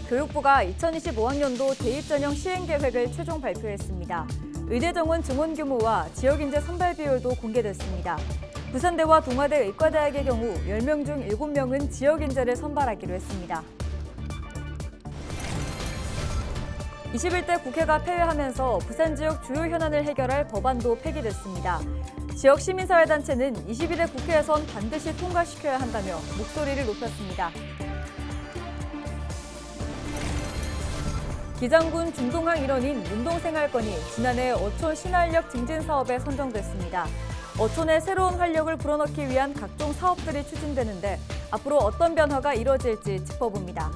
교육부가 2025학년도 대입전형 시행계획을 최종 발표했습니다. 의대 정원 증원 규모와 지역인재 선발 비율도 공개됐습니다. 부산대와 동아대 의과대학의 경우 10명 중 7명은 지역인재를 선발하기로 했습니다. 21대 국회가 폐회하면서 부산 지역 주요 현안을 해결할 법안도 폐기됐습니다. 지역 시민사회단체는 22대 국회에선 반드시 통과시켜야 한다며 목소리를 높였습니다. 기장군 중동항 일원인 운동생활권이 지난해 어촌 신활력 증진 사업에 선정됐습니다. 어촌에 새로운 활력을 불어넣기 위한 각종 사업들이 추진되는데 앞으로 어떤 변화가 이뤄질지 짚어봅니다.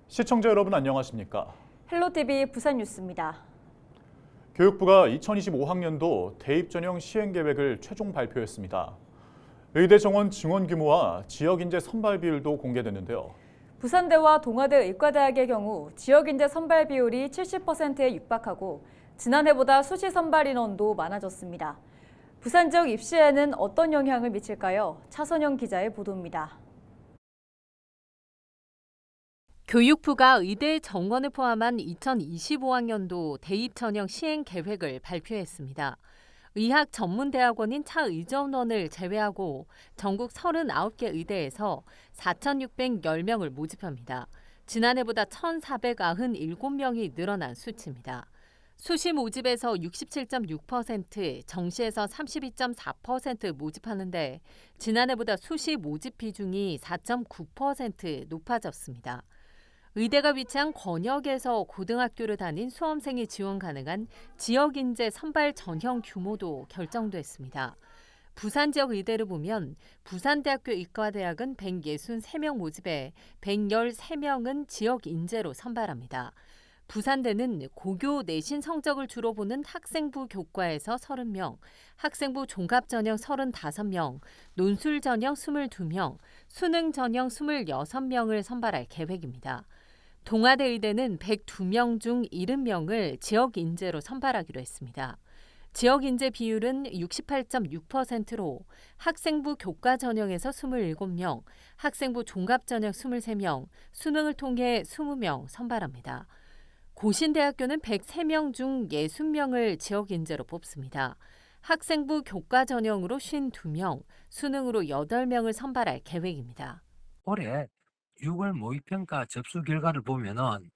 시청자 여러분 안녕하십니까? 헬로티비 부산뉴스입니다. 교육부가 2025학년도 대입전형 시행계획을 최종 발표했습니다. 의대 정원 증원 규모와 지역인재 선발 비율도 공개됐는데요. 부산대와 동아대 의과대학의 경우 지역인재 선발 비율이 70%에 육박하고 지난해보다 수시 선발 인원도 많아졌습니다. 부산 지역 입시에는 어떤 영향을 미칠까요? 차선영 기자의 보도입니다. 교육부가 의대 정원을 포함한 2025학년도 대입 전형 시행 계획을 발표했습니다. 의학 전문대학원인 차의전원을 제외하고 전국 39개 의대에서 4,610명을 모집합니다. 지난해보다 1,497명이 늘어난 수치입니다. 수시 모집에서 67.6%, 정시에서 32.4% 모집하는데 지난해보다 수시 모집 비중이 4.9% 높아졌습니다. 의대가 위치한 권역에서 고등학교를 다닌 수험생이 지원 가능한 지역인재 선발 전형 규모도 결정됐습니다. 부산 지역 의대를 보면 부산대학교 의과대학은 163명 모집에 113명은 지역인재로 선발합니다. 부산대는 고교 내신 성적을 주로 보는 학생부 교과에서 30명, 학생부 종합전형 35명, 논술전형 22명, 수능전형 26명을 선발할 계획입니다. 동아대 의대는 102명 중 70명을 지역인재로 선발하기로 했습니다. 지역인재 비율은 68.6%로 학생부 교과 전형에서 27명, 학생부 종합 전형 23명, 수능을 통해 20명 선발합니다. 고신대학교는 103명 중 60명을 지역인재로 뽑습니다. 학생부 교과 전형으로 52명, 수능으로 8명을 선발할 계획입니다. 올해 6월 모의평가 접수 결과를 보면은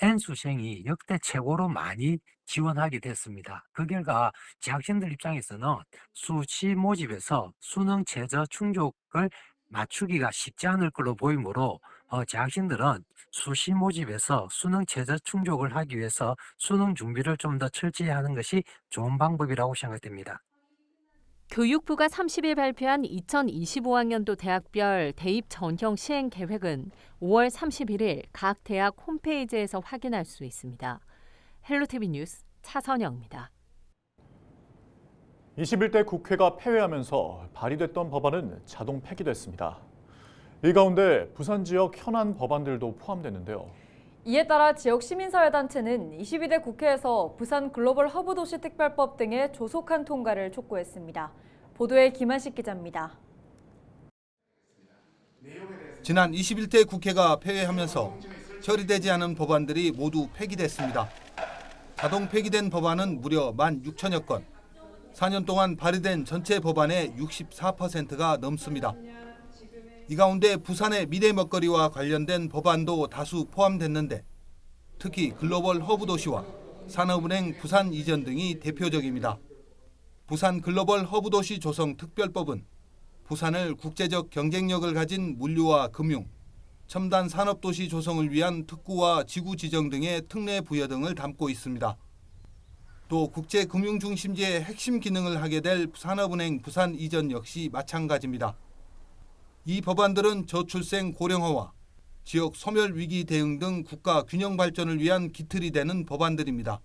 N수생이 역대 최고로 많이 지원하게 됐습니다. 그 결과 재학생들 입장에서는 수시 모집에서 수능 최저 충족을 맞추기가 쉽지 않을 걸로 보이므로 재학생들은 수시 모집에서 수능 최저 충족을 하기 위해서 수능 준비를 좀 더 철저히 하는 것이 좋은 방법이라고 생각됩니다. 교육부가 30일 발표한 2025학년도 대학별 대입 전형 시행 계획은 5월 31일 각 대학 홈페이지에서 확인할 수 있습니다. 헬로티비 뉴스 차선영입니다. 21대 국회가 폐회하면서 발의됐던 법안은 자동 폐기됐습니다. 이 가운데 부산 지역 현안 법안들도 포함됐는데요. 이에 따라 지역 시민사회단체는 22대 국회에서 부산 글로벌 허브 도시 특별법 등의 조속한 통과를 촉구했습니다. 보도에 김한식 기자입니다. 지난 21대 국회가 폐회하면서 처리되지 않은 법안들이 모두 폐기됐습니다. 자동 폐기된 법안은 무려 16,000여 건, 4년 동안 발의된 전체 법안의 64%가 넘습니다. 이 가운데 부산의 미래 먹거리와 관련된 법안도 다수 포함됐는데 특히 글로벌 허브 도시와 산업은행 부산 이전 등이 대표적입니다. 부산 글로벌 허브 도시 조성 특별법은 부산을 국제적 경쟁력을 가진 물류와 금융, 첨단 산업도시 조성을 위한 특구와 지구 지정 등의 특례 부여 등을 담고 있습니다. 또 국제금융중심지의 핵심 기능을 하게 될 산업은행 부산 이전 역시 마찬가지입니다. 이 법안들은 저출생 고령화와 지역 소멸 위기 대응 등 국가 균형 발전을 위한 기틀이 되는 법안들입니다.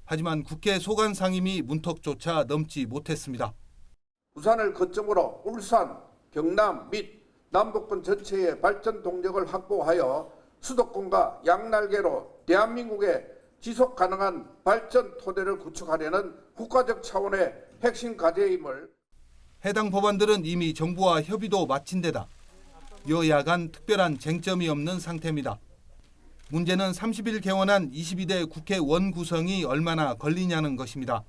하지만 국회 소관 상임위 문턱조차 넘지 못했습니다. 부산을 거점으로 울산, 경남 및 남북권 전체의 발전 동력을 확보하여 수도권과 양날개로 대한민국의 지속 가능한 발전 토대를 구축하려는 국가적 차원의 핵심 과제임을 해당 법안들은 이미 정부와 협의도 마친 데다 여야 간 특별한 쟁점이 없는 상태입니다. 문제는 30일 개원한 22대 국회 원구성이 얼마나 걸리냐는 것입니다.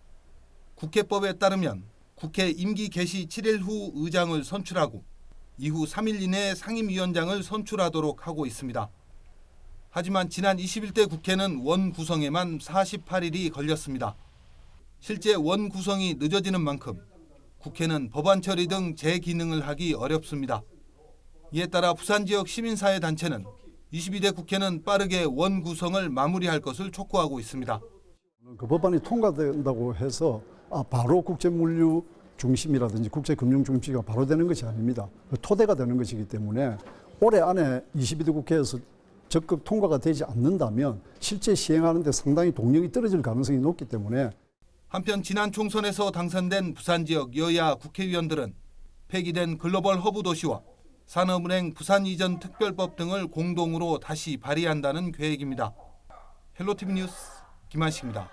국회법에 따르면 국회 임기 개시 7일 후 의장을 선출하고 이후 3일 이내에 상임위원장을 선출하도록 하고 있습니다. 하지만 지난 21대 국회는 원구성에만 48일이 걸렸습니다. 실제 원구성이 늦어지는 만큼 국회는 법안 처리 등 재기능을 하기 어렵습니다. 이에 따라 부산 지역 시민사회 단체는 22대 국회는 빠르게 원구성을 마무리할 것을 촉구하고 있습니다. 그 법안이 통과된다고 해서 바로 국제물류 중심이라든지 국제금융 중심이 바로 되는 것이 아닙니다. 토대가 되는 것이기 때문에 올해 안에 22대 국회에서 적극 통과가 되지 않는다면 실제 시행하는 데 상당히 동력이 떨어질 가능성이 높기 때문에 한편 지난 총선에서 당선된 부산 지역 여야 국회의원들은 폐기된 글로벌 허브 도시와 산업은행 부산 이전 특별법 등을 공동으로 다시 발의한다는 계획입니다. 헬로티비 뉴스 김한식입니다.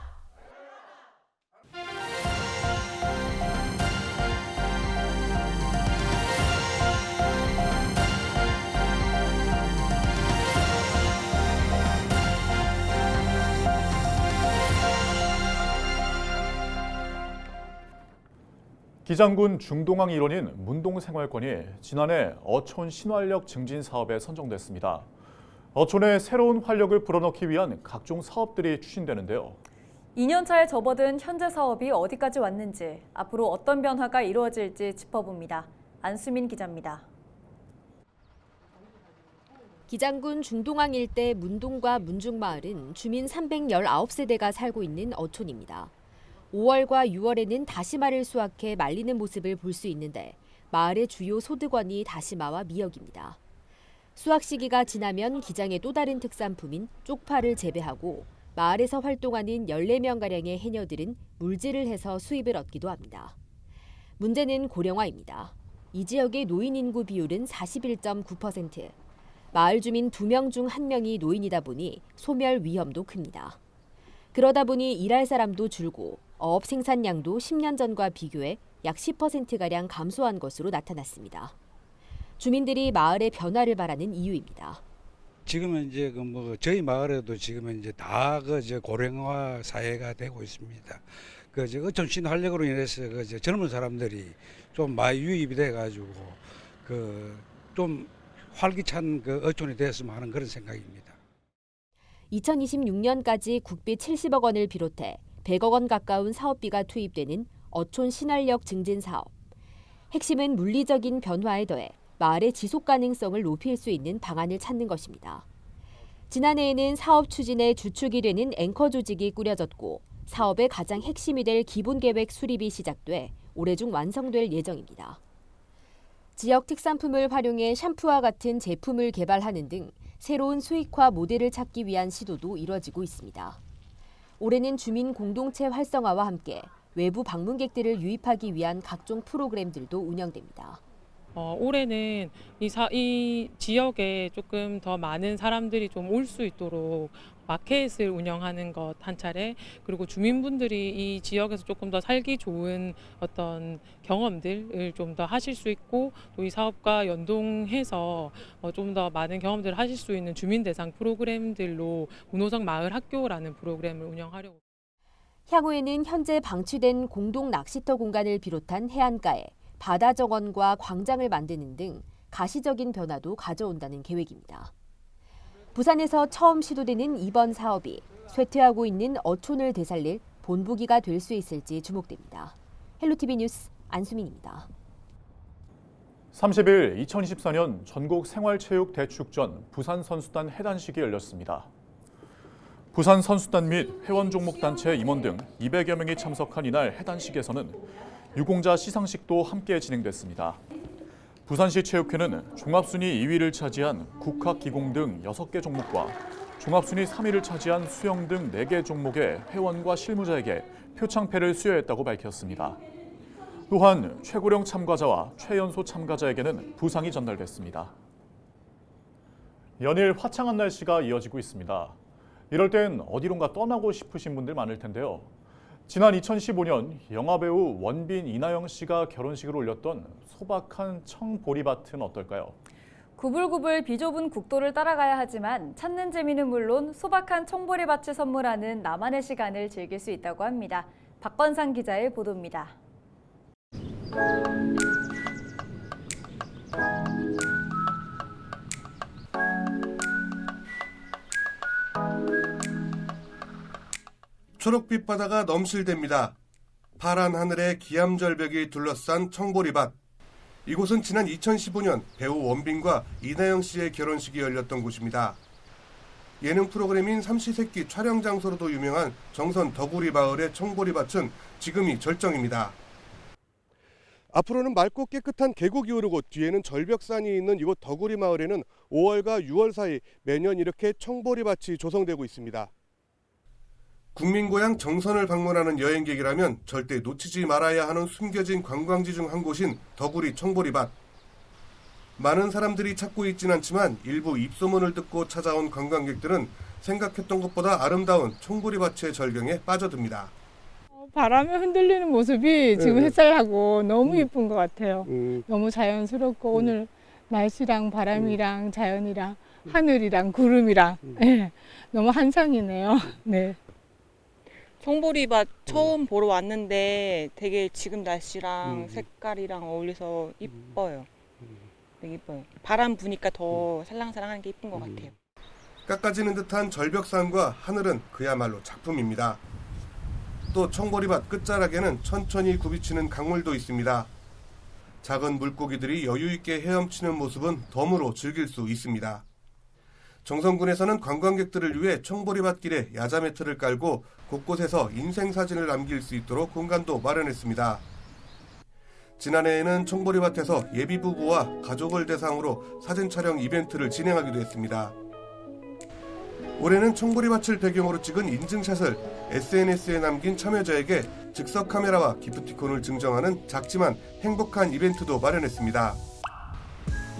기장군 중동항 일원인 문동생활권이 지난해 어촌 신활력 증진 사업에 선정됐습니다. 어촌에 새로운 활력을 불어넣기 위한 각종 사업들이 추진되는데요. 2년 차에 접어든 현재 사업이 어디까지 왔는지, 앞으로 어떤 변화가 이루어질지 짚어봅니다. 안수민 기자입니다. 기장군 중동항 일대 문동과 문중마을은 주민 319세대가 살고 있는 어촌입니다. 5월과 6월에는 다시마를 수확해 말리는 모습을 볼 수 있는데 마을의 주요 소득원이 다시마와 미역입니다. 수확 시기가 지나면 기장의 또 다른 특산품인 쪽파를 재배하고 마을에서 활동하는 14명가량의 해녀들은 물질을 해서 수입을 얻기도 합니다. 문제는 고령화입니다. 이 지역의 노인 인구 비율은 41.9%. 마을 주민 2명 중 1명이 노인이다 보니 소멸 위험도 큽니다. 그러다 보니 일할 사람도 줄고 어업 생산량도 10년 전과 비교해 약 10%가량 감소한 것으로 나타났습니다. 주민들이 마을의 변화를 바라는 이유입니다. 지금은 이제 저희 마을에도 지금은 이제 다 고령화 사회가 되고 있습니다. 어촌 신활력으로 인해서 젊은 사람들이 좀 많이 유입이 돼가지고 좀 활기찬 어촌이 되었으면 하는 그런 생각입니다. 2026년까지 국비 70억 원을 비롯해 100억 원 가까운 사업비가 투입되는 어촌 신활력 증진 사업. 핵심은 물리적인 변화에 더해 마을의 지속 가능성을 높일 수 있는 방안을 찾는 것입니다. 지난해에는 사업 추진의 주축이 되는 앵커 조직이 꾸려졌고 사업의 가장 핵심이 될 기본계획 수립이 시작돼 올해 중 완성될 예정입니다. 지역 특산품을 활용해 샴푸와 같은 제품을 개발하는 등 새로운 수익화 모델을 찾기 위한 시도도 이뤄지고 있습니다. 올해는 주민 공동체 활성화와 함께 외부 방문객들을 유입하기 위한 각종 프로그램들도 운영됩니다. 올해는 이 지역에 조금 더 많은 사람들이 좀 올 수 있도록 마켓을 운영하는 것 한 차례, 그리고 주민분들이 이 지역에서 조금 더 살기 좋은 어떤 경험들을 좀 더 하실 수 있고, 또 이 사업과 연동해서 좀 더 많은 경험들을 하실 수 있는 주민 대상 프로그램들로 문호성 마을 학교라는 프로그램을 운영하려고. 향후에는 현재 방치된 공동 낚시터 공간을 비롯한 해안가에 바다 정원과 광장을 만드는 등 가시적인 변화도 가져온다는 계획입니다. 부산에서 처음 시도되는 이번 사업이 쇠퇴하고 있는 어촌을 되살릴 본보기가 될 수 있을지 주목됩니다. 헬로티비 뉴스 안수민입니다. 30일 2024년 전국 생활체육대축전 부산선수단 해단식이 열렸습니다. 부산 선수단 및 회원 종목 단체 임원 등 200여 명이 참석한 이날 해단식에서는 유공자 시상식도 함께 진행됐습니다. 부산시 체육회는 종합순위 2위를 차지한 국학기공 등 6개 종목과 종합순위 3위를 차지한 수영 등 4개 종목의 회원과 실무자에게 표창패를 수여했다고 밝혔습니다. 또한 최고령 참가자와 최연소 참가자에게는 부상이 전달됐습니다. 연일 화창한 날씨가 이어지고 있습니다. 이럴 땐 어디론가 떠나고 싶으신 분들 많을 텐데요. 지난 2015년 영화배우 원빈, 이나영 씨가 결혼식을 올렸던 소박한 청보리밭은 어떨까요? 구불구불 비좁은 국도를 따라가야 하지만 찾는 재미는 물론 소박한 청보리밭을 선물하는 나만의 시간을 즐길 수 있다고 합니다. 박건상 기자의 보도입니다. 초록빛 바다가 넘실댑니다. 파란 하늘에 기암절벽이 둘러싼 청보리밭. 이곳은 지난 2015년 배우 원빈과 이나영 씨의 결혼식이 열렸던 곳입니다. 예능 프로그램인 삼시세끼 촬영 장소로도 유명한 정선 덕우리 마을의 청보리밭은 지금이 절정입니다. 앞으로는 맑고 깨끗한 계곡이 흐르고 뒤에는 절벽산이 있는 이곳 덕우리 마을에는 5월과 6월 사이 매년 이렇게 청보리밭이 조성되고 있습니다. 국민고향 정선을 방문하는 여행객이라면 절대 놓치지 말아야 하는 숨겨진 관광지 중 한 곳인 덕우리 청보리밭. 많은 사람들이 찾고 있진 않지만 일부 입소문을 듣고 찾아온 관광객들은 생각했던 것보다 아름다운 청보리밭의 절경에 빠져듭니다. 바람에 흔들리는 모습이 지금 햇살하고 너무 예쁜 것 같아요. 너무 자연스럽고 오늘 날씨랑 바람이랑 자연이랑 하늘이랑 구름이랑 너무 한상이네요. 네. 청보리밭 처음 보러 왔는데 되게 지금 날씨랑 색깔이랑 어울려서 이뻐요. 되게 이뻐요. 바람 부니까 더 살랑살랑한 게 이쁜 것 같아요. 깎아지는 듯한 절벽산과 하늘은 그야말로 작품입니다. 또 청보리밭 끝자락에는 천천히 굽이치는 강물도 있습니다. 작은 물고기들이 여유있게 헤엄치는 모습은 덤으로 즐길 수 있습니다. 정선군에서는 관광객들을 위해 청보리밭길에 야자 매트를 깔고 곳곳에서 인생사진을 남길 수 있도록 공간도 마련했습니다. 지난해에는 청보리밭에서 예비부부와 가족을 대상으로 사진 촬영 이벤트를 진행하기도 했습니다. 올해는 청보리밭을 배경으로 찍은 인증샷을 SNS에 남긴 참여자에게 즉석 카메라와 기프티콘을 증정하는 작지만 행복한 이벤트도 마련했습니다.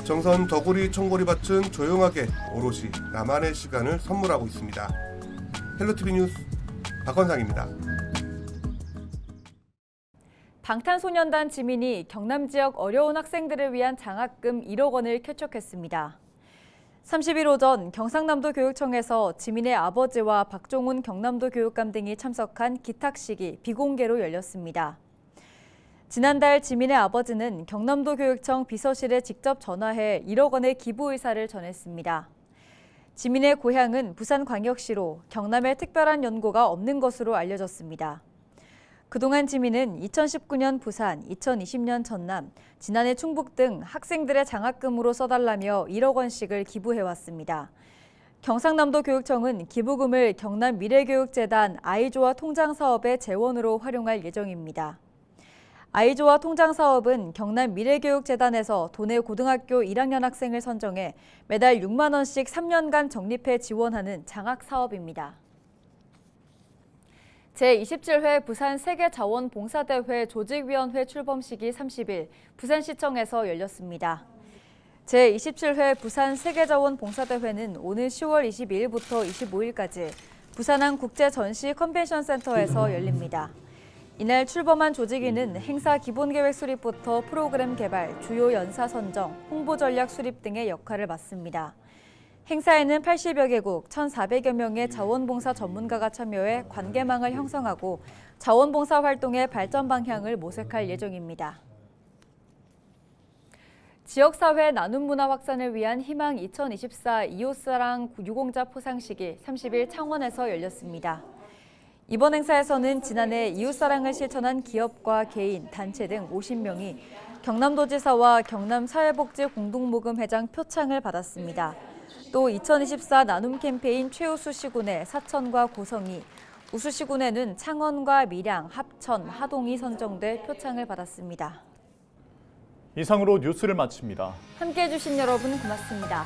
정선 덕우리 청보리밭은 조용하게 오롯이 나만의 시간을 선물하고 있습니다. 헬로티비 뉴스 박건상입니다. 방탄소년단 지민이 경남 지역 어려운 학생들을 위한 장학금 1억 원을 쾌척했습니다. 30일 오전 경상남도 교육청에서 지민의 아버지와 박종훈 경남도 교육감 등이 참석한 기탁식이 비공개로 열렸습니다. 지난달 지민의 아버지는 경남도 교육청 비서실에 직접 전화해 1억 원의 기부 의사를 전했습니다. 지민의 고향은 부산광역시로 경남에 특별한 연고가 없는 것으로 알려졌습니다. 그동안 지민은 2019년 부산, 2020년 전남, 지난해 충북 등 학생들의 장학금으로 써달라며 1억 원씩을 기부해왔습니다. 경상남도 교육청은 기부금을 경남 미래교육재단 아이조화 통장사업의 재원으로 활용할 예정입니다. 아이조화 통장사업은 경남 미래교육재단에서 도내 고등학교 1학년 학생을 선정해 매달 6만 원씩 3년간 적립해 지원하는 장학사업입니다. 제27회 부산 세계자원봉사대회 조직위원회 출범식이 30일 부산시청에서 열렸습니다. 제27회 부산 세계자원봉사대회는 오늘 10월 22일부터 25일까지 부산항 국제전시 컨벤션센터에서 열립니다. 이날 출범한 조직위는 행사 기본계획 수립부터 프로그램 개발, 주요 연사 선정, 홍보 전략 수립 등의 역할을 맡습니다. 행사에는 80여 개국 1,400여 명의 자원봉사 전문가가 참여해 관계망을 형성하고 자원봉사 활동의 발전 방향을 모색할 예정입니다. 지역사회 나눔 문화 확산을 위한 희망 2024 이웃사랑 유공자 포상식이 30일 창원에서 열렸습니다. 이번 행사에서는 지난해 이웃사랑을 실천한 기업과 개인, 단체 등 50명이 경남도지사와 경남사회복지공동모금회장 표창을 받았습니다. 또 2024 나눔 캠페인 최우수 시군에 사천과 고성이, 우수 시군에는 창원과 밀양, 합천, 하동이 선정돼 표창을 받았습니다. 이상으로 뉴스를 마칩니다. 함께해 주신 여러분 고맙습니다.